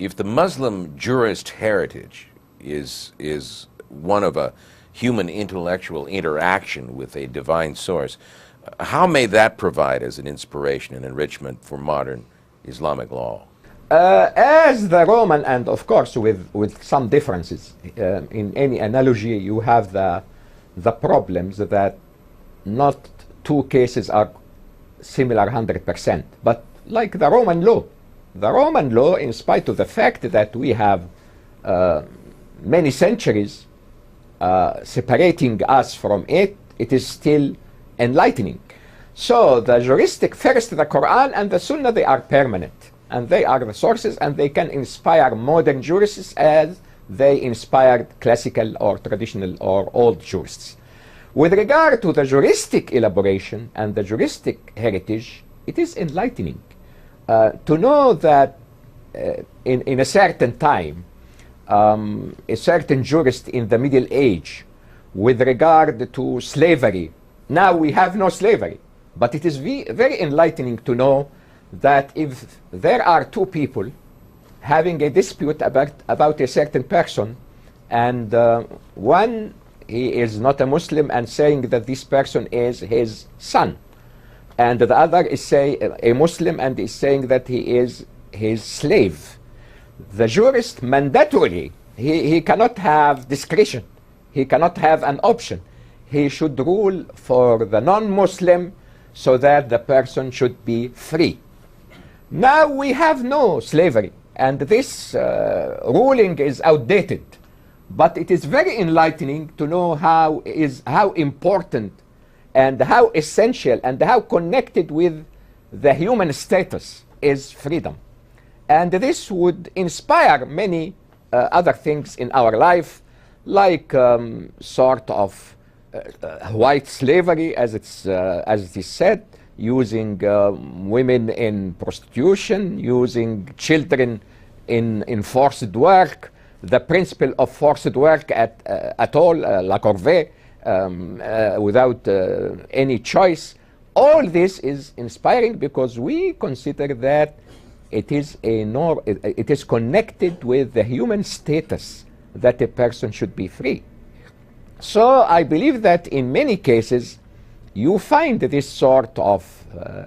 if the Muslim jurist heritage is one of a human intellectual interaction with a divine source, how may that provide as an inspiration and enrichment for modern Islamic law? As the Roman, and of course with some differences, in any analogy you have the problems that not two cases are similar 100%, but like the Roman law, in spite of the fact that we have many centuries separating us from it, it is still enlightening. So the juristic, first the Quran and the Sunnah, they are permanent, and they are the sources, and they can inspire modern jurists as they inspired classical or traditional or old jurists. With regard to the juristic elaboration and the juristic heritage, it is enlightening to know that in a certain time, a certain jurist in the Middle Age, with regard to slavery, now we have no slavery, but it is very enlightening to know that if there are two people having a dispute about a certain person, and one, he is not a Muslim and saying that this person is his son, and the other is a Muslim and is saying that he is his slave, the jurist mandatorily, he cannot have discretion, he cannot have an option. He should rule for the non-Muslim so that the person should be free. Now we have no slavery, and this ruling is outdated, but it is very enlightening to know how important and how essential and how connected with the human status is freedom. And this would inspire many other things in our life, like sort of white slavery, as it is said, using women in prostitution, using children in forced work, the principle of forced work at all, la corvée, without any choice. All this is inspiring because we consider that it is connected with the human status that a person should be free. So I believe that in many cases you find this sort of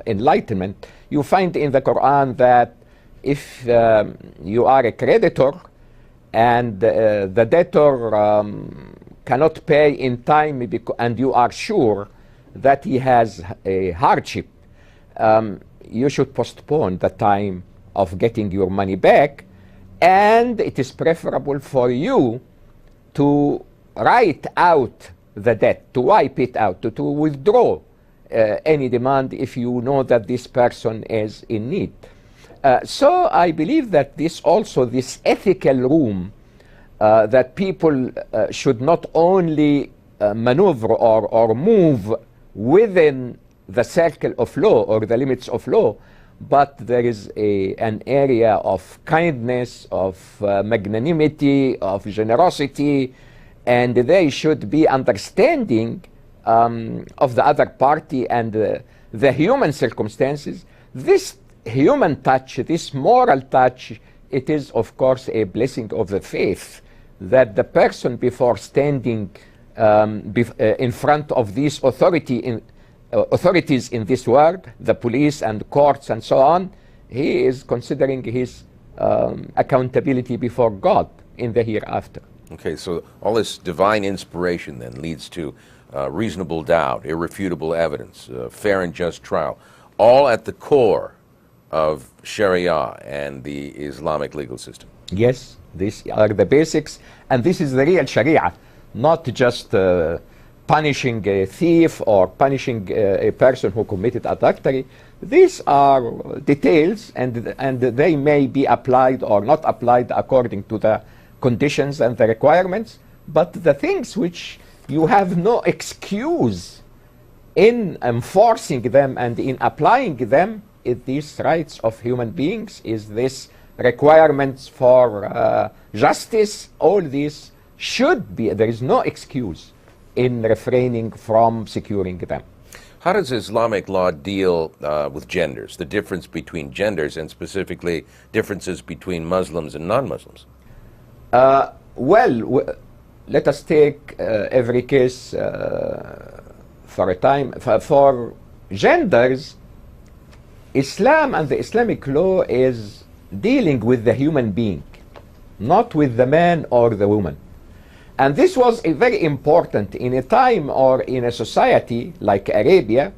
enlightenment. You find in the Quran that if you are a creditor and the debtor cannot pay in time and you are sure that he has a hardship, you should postpone the time of getting your money back, and it is preferable for you to write out the debt, to wipe it out, to withdraw any demand if you know that this person is in need. So I believe that this ethical room that people should not only maneuver or move within the circle of law or the limits of law, but there is an area of kindness, of magnanimity, of generosity, and they should be understanding of the other party and the human circumstances. This human touch, this moral touch, it is of course a blessing of the faith that the person before standing in front of these authorities in this world, the police and courts and so on, he is considering his accountability before God in the hereafter. Okay, so all this divine inspiration then leads to reasonable doubt, irrefutable evidence, fair and just trial, all at the core of Sharia and the Islamic legal system. Yes, these are the basics, and this is the real Sharia, not just punishing a thief or punishing a person who committed adultery. These are details, and they may be applied or not applied according to the conditions and the requirements, but the things which you have no excuse in enforcing them and in applying them is these rights of human beings, is this requirements for justice. All these should be, there is no excuse in refraining from securing them. How does Islamic law deal with genders, the difference between genders, and specifically differences between Muslims and non-Muslims? Let us take every case for a time. For genders, Islam and the Islamic law is dealing with the human being, not with the man or the woman. And this was very important in a time or in a society like Arabia,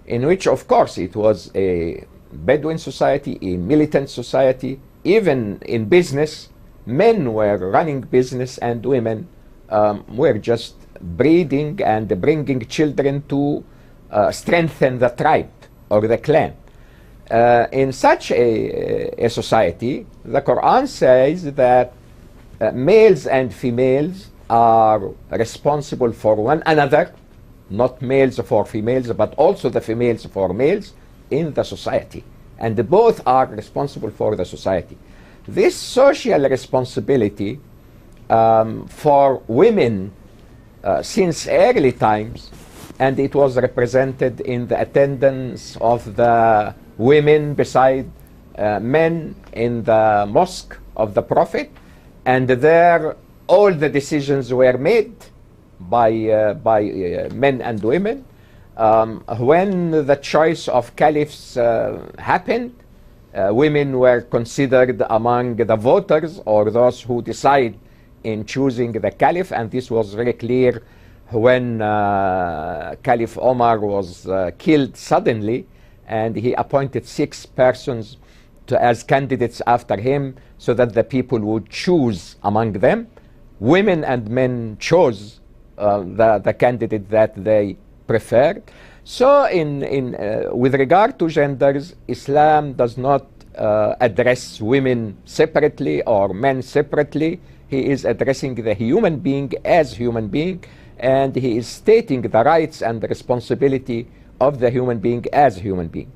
in which, of course, it was a Bedouin society, a militant society. Even in business, men were running business and women were just breeding and bringing children to strengthen the tribe or the clan. In such a society, the Quran says that males and females are responsible for one another, not males for females, but also the females for males in the society. And both are responsible for the society. This social responsibility for women since early times, and it was represented in the attendance of the women beside men in the mosque of the Prophet, and there all the decisions were made by men and women. When the choice of caliphs happened, women were considered among the voters or those who decide in choosing the caliph, and this was very clear when Caliph Omar was killed suddenly, and he appointed 6 persons as candidates after him so that the people would choose among them. Women and men chose the candidate that they preferred. So with regard to genders, Islam does not address women separately or men separately. He is addressing the human being as human being, and he is stating the rights and the responsibility of the human being as human being.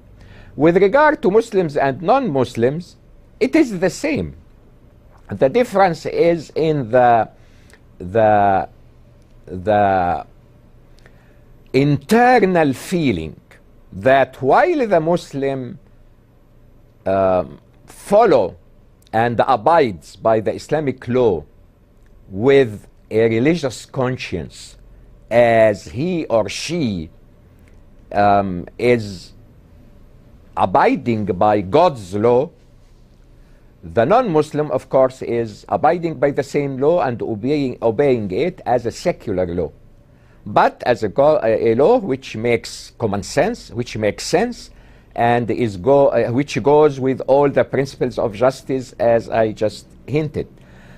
With regard to Muslims and non-Muslims, it is the same. The difference is in the internal feeling that while the Muslim follow and abides by the Islamic law with a religious conscience, as he or she is abiding by God's law, the non-Muslim, of course, is abiding by the same law and obeying it as a secular law, but as a law which makes common sense, which makes sense, and which goes with all the principles of justice, as I just hinted.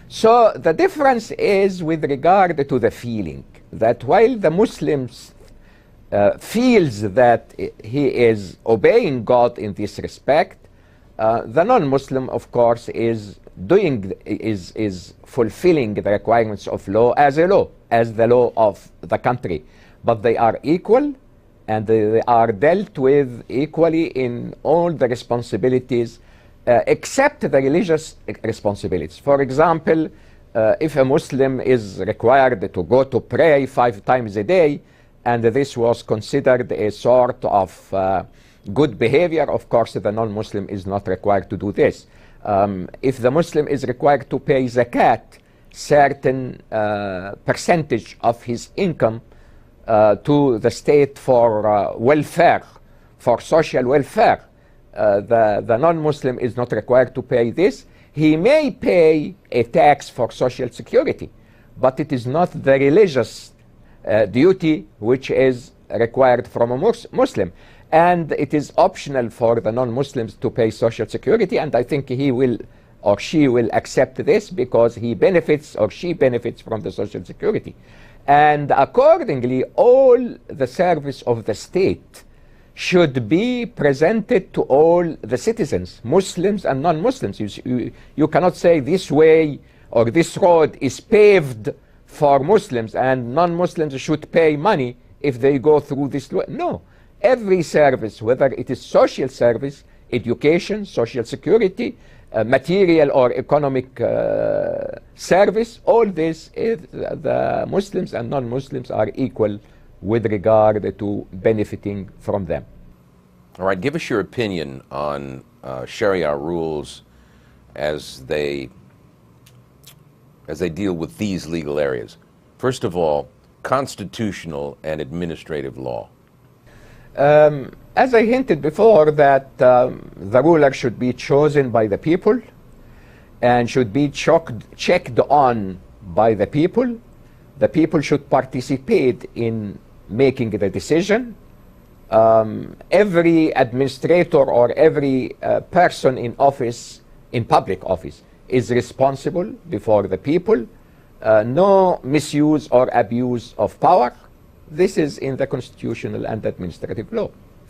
So the difference is with regard to the feeling, that while the Muslims feels that he is obeying God in this respect, the non-Muslim, of course, is fulfilling the requirements of law as a law, as the law of the country. But they are equal, and they are dealt with equally in all the responsibilities, except the religious responsibilities. For example, if a Muslim is required to go to pray 5 times a day, and this was considered a sort of good behavior, of course the non-Muslim is not required to do this. If the Muslim is required to pay zakat, certain percentage of his income to the state for welfare, for social welfare, the non-Muslim is not required to pay this. He may pay a tax for social security, but it is not the religious duty which is required from a Muslim. And it is optional for the non-Muslims to pay social security, and I think he will or she will accept this because he benefits or she benefits from the social security. And accordingly, all the service of the state should be presented to all the citizens, Muslims and non-Muslims. You cannot say this way or this road is paved for Muslims and non-Muslims should pay money if they go through this. No. Every service, whether it is social service, education, social security, material or economic service, all this, the Muslims and non-Muslims are equal with regard to benefiting from them. All right, give us your opinion on Sharia rules as they deal with these legal areas. First of all, constitutional and administrative law. As I hinted before, that the ruler should be chosen by the people and should be checked on by the people. The people should participate in making the decision. Every administrator or every person in office, in public office, is responsible before the people. No misuse or abuse of power. This is in the constitutional and administrative law.